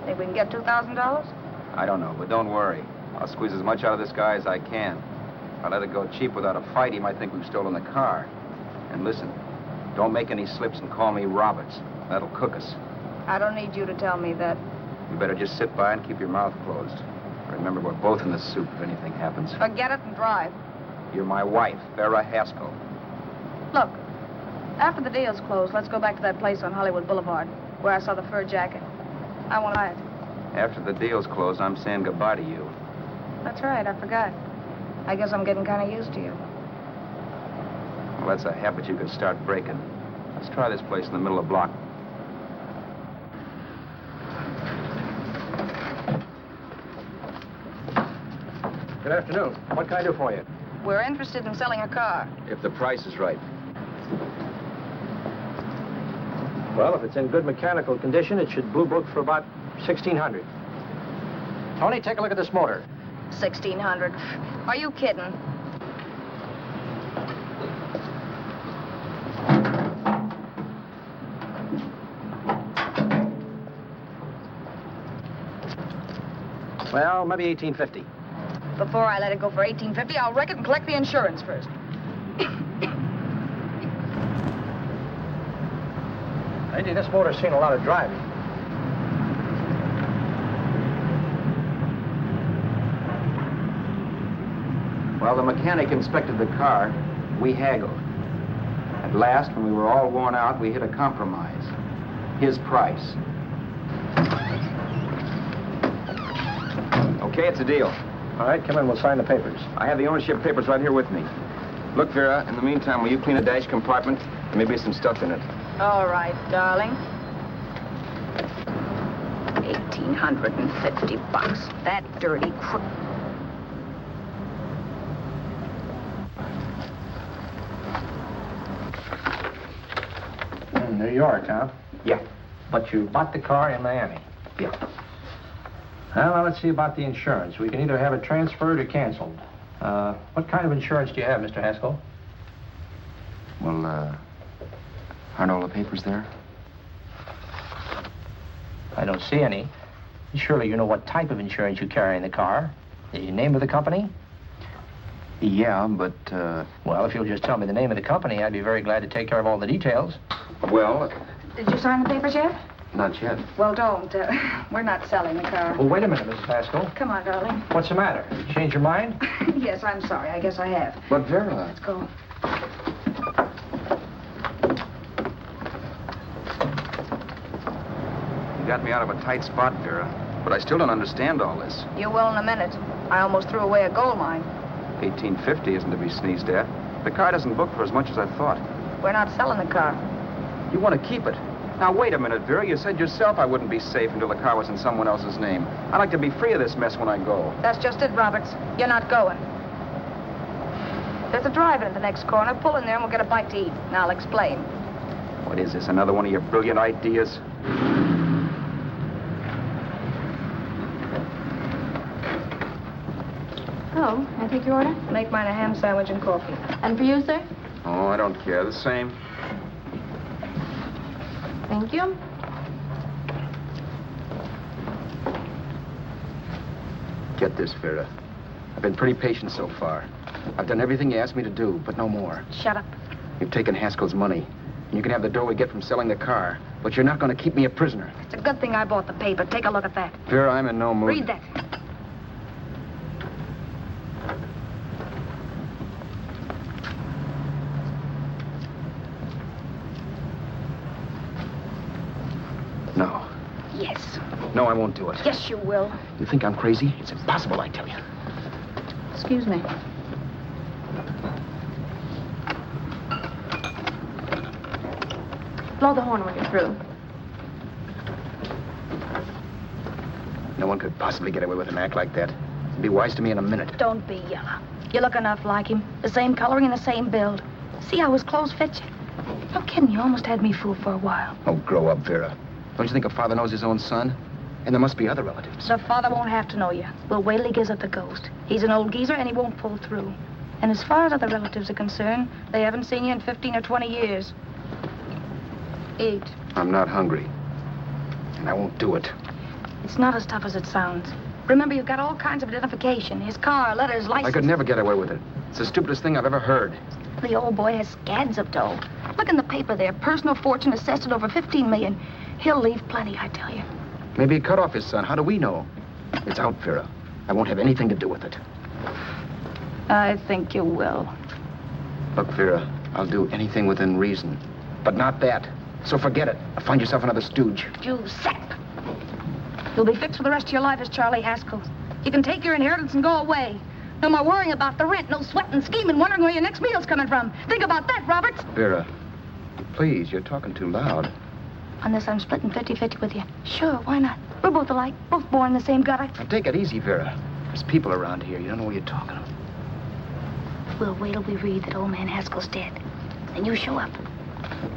Think we can get $2,000? I don't know, but don't worry. I'll squeeze as much out of this guy as I can. If I let it go cheap without a fight, he might think we've stolen the car. And listen, don't make any slips and call me Roberts. That'll cook us. I don't need you to tell me that. You better just sit by and keep your mouth closed. Remember, we're both in the soup if anything happens. Forget it and drive. You're my wife, Vera Haskell. Look, after the deal's closed, let's go back to that place on Hollywood Boulevard where I saw the fur jacket. I want to buy it. After the deal's closed, I'm saying goodbye to you. That's right, I forgot. I guess I'm getting kind of used to you. Well, that's a habit you could start breaking. Let's try this place in the middle of the block. Good afternoon. What can I do for you? We're interested in selling a car. If the price is right. Well, if it's in good mechanical condition, it should blue book for about $1,600. Tony, take a look at this motor. $1,600. Are you kidding? Well, maybe $1,850. Before I let it go for $18.50, I'll wreck it and collect the insurance first. Lady, this motor's seen a lot of driving. Well, the mechanic inspected the car. We haggled. At last, when we were all worn out, we hit a compromise. His price. Okay, it's a deal. All right, come in, we'll sign the papers. I have the ownership papers right here with me. Look, Vera, in the meantime, will you clean a dash compartment? There may be some stuff in it. All right, darling. $1,850. That dirty crook. New York, huh? Yeah. But you bought the car in Miami? Yeah. Well, now let's see about the insurance. We can either have it transferred or canceled. What kind of insurance do you have, Mr. Haskell? Well, aren't all the papers there? I don't see any. Surely you know what type of insurance you carry in the car. The name of the company? Yeah, but, Well, if you'll just tell me the name of the company, I'd be very glad to take care of all the details. Well, Did you sign the papers yet? not yet. Well, don't. We're not selling the car. Well, wait a minute, Mrs. Haskell. Come on, darling. What's the matter? You changed your mind? Yes, I'm sorry. I guess I have. But, Vera... Let's go. You got me out of a tight spot, Vera. But I still don't understand all this. You will in a minute. I almost threw away a gold mine. $18.50 isn't to be sneezed at. The car doesn't book for as much as I thought. We're not selling the car. You want to keep it. Now, wait a minute, Vera. You said yourself I wouldn't be safe until the car was in someone else's name. I'd like to be free of this mess when I go. That's just it, Roberts. You're not going. There's a drive-in at the next corner. Pull in there and we'll get a bite to eat. And I'll explain. What is this, another one of your brilliant ideas? Oh, I take your order? Make mine a ham sandwich and coffee. And for you, sir? Oh, I don't care. The same. Thank you. Get this, Vera. I've been pretty patient so far. I've done everything you asked me to do, but no more. Shut up. You've taken Haskell's money, and you can have the dough we get from selling the car, but you're not going to keep me a prisoner. It's a good thing I bought the paper. Take a look at that. Vera, I'm in no mood. Read that. No. Yes. No, I won't do it. Yes, you will. You think I'm crazy? It's impossible, I tell you. Excuse me. Blow the horn when you're through. No one could possibly get away with an act like that. It'd be wise to me in a minute. Don't be yellow. You look enough like him. The same coloring and the same build. See how his clothes fit you? No kidding, you almost had me fooled for a while. Oh, grow up, Vera. Don't you think a father knows his own son? And there must be other relatives. The father won't have to know you. We'll wait till he gives up the ghost. He's an old geezer and he won't pull through. And as far as other relatives are concerned, they haven't seen you in 15 or 20 years. Eat. I'm not hungry. And I won't do it. It's not as tough as it sounds. Remember, you've got all kinds of identification. His car, letters, license. I could never get away with it. It's the stupidest thing I've ever heard. The old boy has scads of dough. Look in the paper there. Personal fortune assessed at over $15 million. He'll leave plenty, I tell you. Maybe he cut off his son. How do we know? It's out, Vera. I won't have anything to do with it. I think you will. Look, Vera, I'll do anything within reason. But not that. So forget it. Or find yourself another stooge. You sap. You'll be fixed for the rest of your life as Charlie Haskell. You can take your inheritance and go away. No more worrying about the rent, no sweating, scheming, wondering where your next meal's coming from. Think about that, Roberts. Vera, please, you're talking too loud. On this, I'm splitting 50-50 with you. Sure, why not? We're both alike, both born in the same gutter. Now, take it easy, Vera. There's people around here. You don't know what you're talking about. We'll wait till we read that old man Haskell's dead. Then you show up.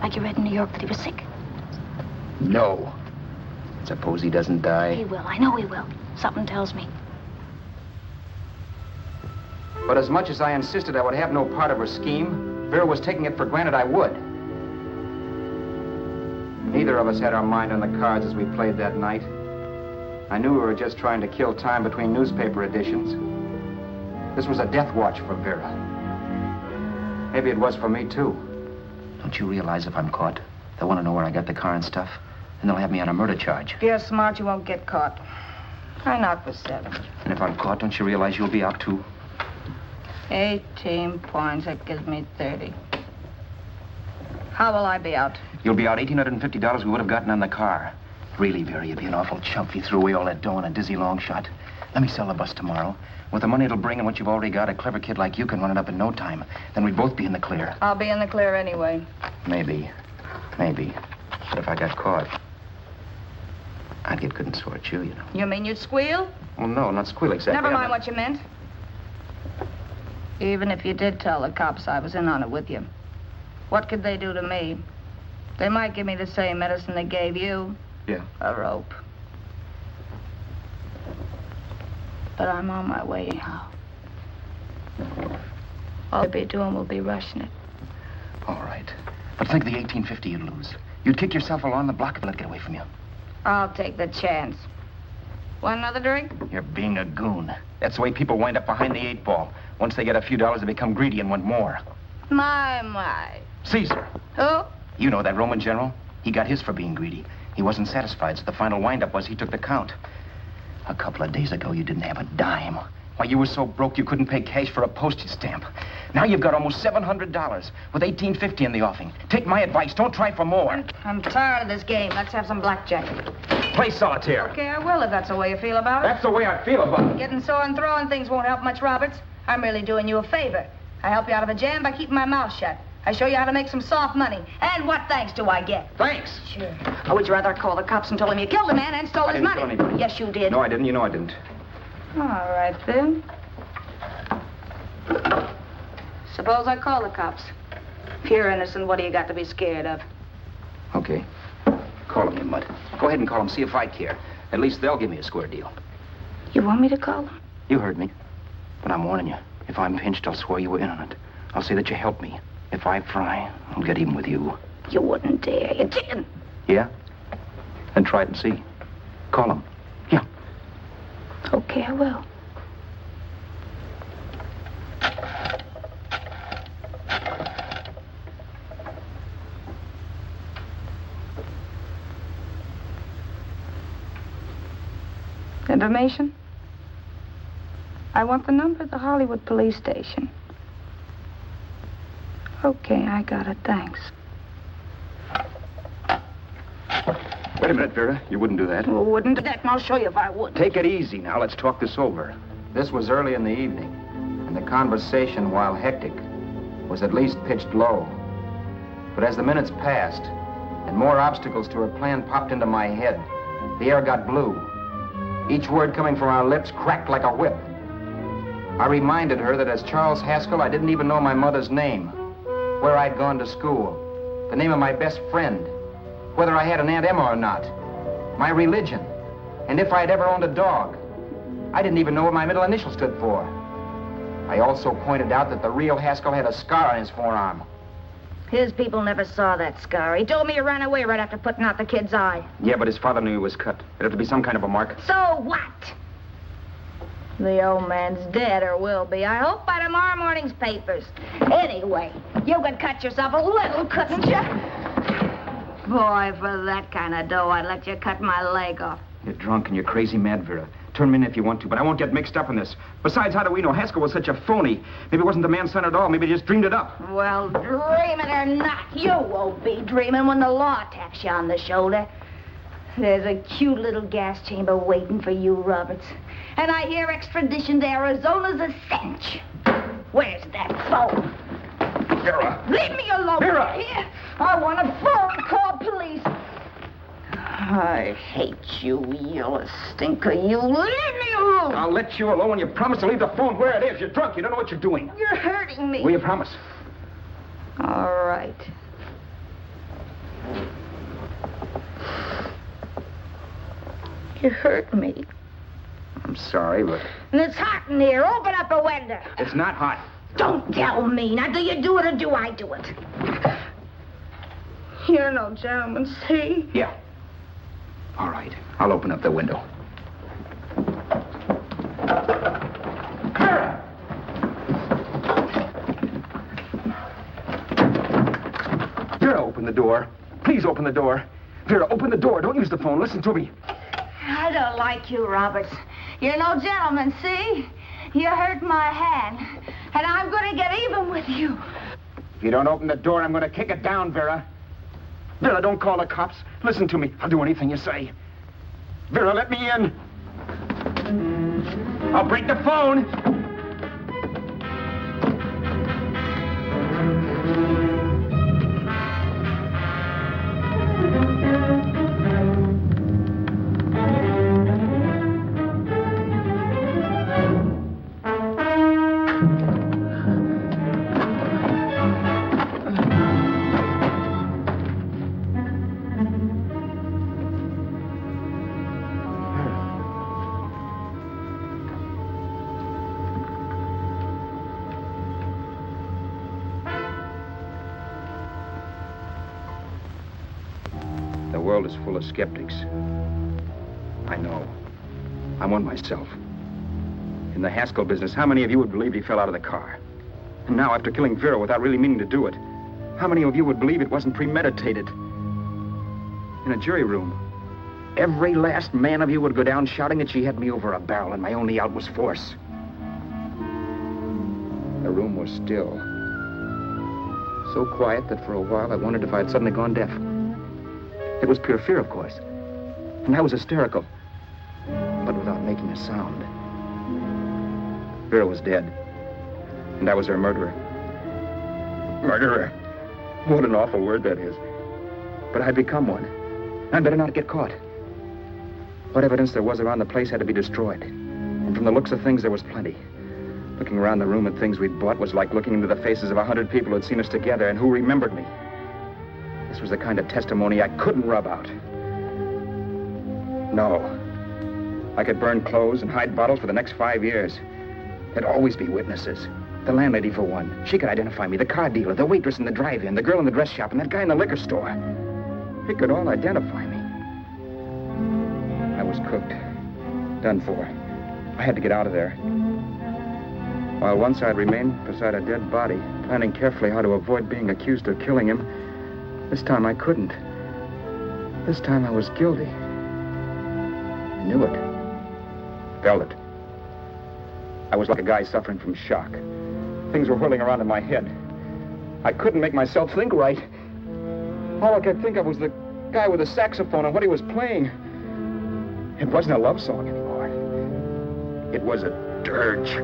Like you read in New York that he was sick. No. Suppose he doesn't die. He will. I know he will. Something tells me. But as much as I insisted I would have no part of her scheme, Vera was taking it for granted I would. Neither of us had our mind on the cards as we played that night. I knew we were just trying to kill time between newspaper editions. This was a death watch for Vera. Maybe it was for me, too. Don't you realize if I'm caught, they'll want to know where I got the car and stuff, and they'll have me on a murder charge. If you're smart, you won't get caught. I knock for 7. And if I'm caught, don't you realize you'll be out, too? 18 points. That gives me 30. How will I be out? You'll be out $1,850 we would have gotten on the car. Really, Vera, you'd be an awful chump if you threw away all that dough on a dizzy long shot. Let me sell the bus tomorrow. With the money it'll bring and what you've already got, a clever kid like you can run it up in no time. Then we'd both be in the clear. I'll be in the clear anyway. Maybe. But if I got caught, I'd get good and sore at you, you know. You mean you'd squeal? Well, no, not squeal exactly. Never mind what you meant. Even if you did tell the cops I was in on it with you, what could they do to me? They might give me the same medicine they gave you. Yeah. A rope. But I'm on my way now. All they'll be doing will be rushing it. All right. But think of the $1,850 you'd lose. You'd kick yourself along the block if they let it get away from you. I'll take the chance. Want another drink? You're being a goon. That's the way people wind up behind the 8 ball. Once they get a few dollars, they become greedy and want more. My. Caesar. Who? You know that Roman general? He got his for being greedy. He wasn't satisfied, so the final wind-up was he took the count. A couple of days ago, you didn't have a dime. Why, you were so broke you couldn't pay cash for a postage stamp. Now you've got almost $700 with $1,850 in the offing. Take my advice. Don't try for more. I'm tired of this game. Let's have some blackjack. Play solitaire. Okay, I will if that's the way you feel about it. That's the way I feel about it. Getting sore and throwing things won't help much, Roberts. I'm really doing you a favor. I help you out of a jam by keeping my mouth shut. I show you how to make some soft money. And what thanks do I get? Thanks. Sure. Or would you rather call the cops and told him you killed a man and stole his money? I didn't kill anybody. Yes, you did. No, I didn't. You know I didn't. All right, then. Suppose I call the cops. If you're innocent, what do you got to be scared of? Okay. Call them, you mutt. Go ahead and call them, see if I care. At least they'll give me a square deal. You want me to call them? You heard me. But I'm warning you. If I'm pinched, I'll swear you were in on it. I'll say that you helped me. If I fry, I'll get even with you. You wouldn't dare. You're chicken. Yeah? Then try it and see. Call them. Yeah. Okay, I will. Information? I want the number of the Hollywood police station. Okay, I got it. Thanks. Wait a minute, Vera. You wouldn't do that. Well, wouldn't do that, and I'll show you if I would. Take it easy now. Let's talk this over. This was early in the evening, and the conversation, while hectic, was at least pitched low. But as the minutes passed, and more obstacles to her plan popped into my head, the air got blue. Each word coming from our lips cracked like a whip. I reminded her that as Charles Haskell, I didn't even know my mother's name, where I'd gone to school, the name of my best friend, whether I had an Aunt Emma or not, my religion, and if I'd ever owned a dog. I didn't even know what my middle initial stood for. I also pointed out that the real Haskell had a scar on his forearm. His people never saw that scar. He told me he ran away right after putting out the kid's eye. Yeah, but his father knew he was cut. It'd have to be some kind of a mark. So what? The old man's dead, or will be. I hope by tomorrow morning's papers. Anyway, you could cut yourself a little, couldn't you? Boy, for that kind of dough, I'd let you cut my leg off. You're drunk and you're crazy mad, Vera. Turn me in if you want to, but I won't get mixed up in this. Besides, how do we know Haskell was such a phony? Maybe it wasn't the man's son at all. Maybe he just dreamed it up. Well, dreaming or not, you won't be dreaming when the law taps you on the shoulder. There's a cute little gas chamber waiting for you, Roberts. And I hear extradition to Arizona's a cinch. Where's that phone? Vera! Leave me alone. Vera! Here. I want a phone. Call police. I hate you yellow stinker. You leave me alone. I'll let you alone when you promise to leave the phone where it is. You're drunk. You don't know what you're doing. You're hurting me. Will you promise? All right. You hurt me. I'm sorry, but... And it's hot in here. Open up a window. It's not hot. Don't tell me. Now, do you do it or do I do it? You're no gentleman, see? Yeah. All right. I'll open up the window. Vera! the door. Please open the door. Vera, open the door. Don't use the phone. Listen to me. I don't like you, Roberts. You're no gentleman, see? You hurt my hand, and I'm going to get even with you. If you don't open the door, I'm going to kick it down, Vera. Vera, don't call the cops. Listen to me. I'll do anything you say. Vera, let me in. I'll break the phone. The world is full of skeptics. I know. I'm one myself. In the Haskell business, how many of you would believe he fell out of the car? And now, after killing Vera without really meaning to do it, how many of you would believe it wasn't premeditated? In a jury room, every last man of you would go down shouting that she had me over a barrel and my only out was force. The room was still. So quiet that for a while I wondered if I had suddenly gone deaf. It was pure fear, of course. And I was hysterical, but without making a sound. Vera was dead, and I was her murderer. Murderer. What an awful word that is. But I'd become one. I'd better not get caught. What evidence there was around the place had to be destroyed. And from the looks of things, there was plenty. Looking around the room at things we'd bought was like looking into the faces of 100 people who'd seen us together and who remembered me. This was the kind of testimony I couldn't rub out. No. I could burn clothes and hide bottles for the next 5 years. There'd always be witnesses. The landlady, for one. She could identify me. The car dealer, the waitress in the drive-in, the girl in the dress shop, and that guy in the liquor store. They could all identify me. I was cooked. Done for. I had to get out of there. While once I'd remained beside a dead body, planning carefully how to avoid being accused of killing him, this time I couldn't. This time I was guilty. I knew it. Felt it. I was like a guy suffering from shock. Things were whirling around in my head. I couldn't make myself think right. All I could think of was the guy with the saxophone and what he was playing. It wasn't a love song anymore. It was a dirge.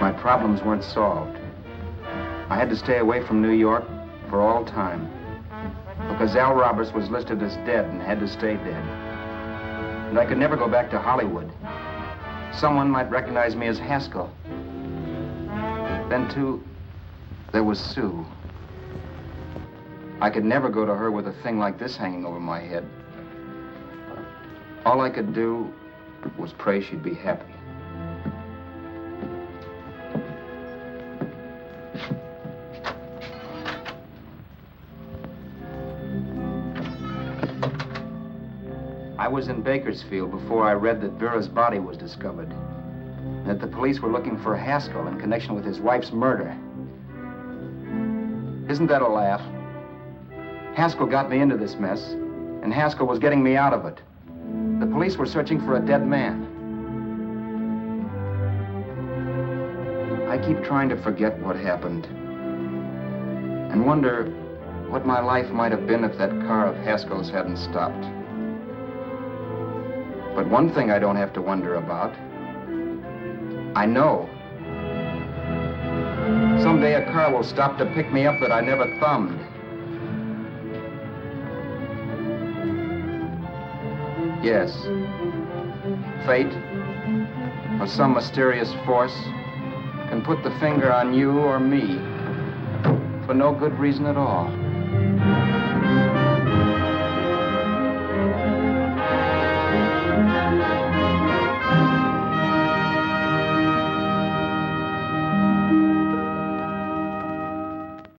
My problems weren't solved. I had to stay away from New York for all time because Al Roberts was listed as dead and had to stay dead. And I could never go back to Hollywood. Someone might recognize me as Haskell. Then, too, there was Sue. I could never go to her with a thing like this hanging over my head. All I could do was pray she'd be happy. I was in Bakersfield before I read that Vera's body was discovered, and that the police were looking for Haskell in connection with his wife's murder. Isn't that a laugh? Haskell got me into this mess, and Haskell was getting me out of it. The police were searching for a dead man. I keep trying to forget what happened, and wonder what my life might have been if that car of Haskell's hadn't stopped. But one thing I don't have to wonder about. I know. Someday a car will stop to pick me up that I never thumbed. Yes. Fate, or some mysterious force, can put the finger on you or me for no good reason at all.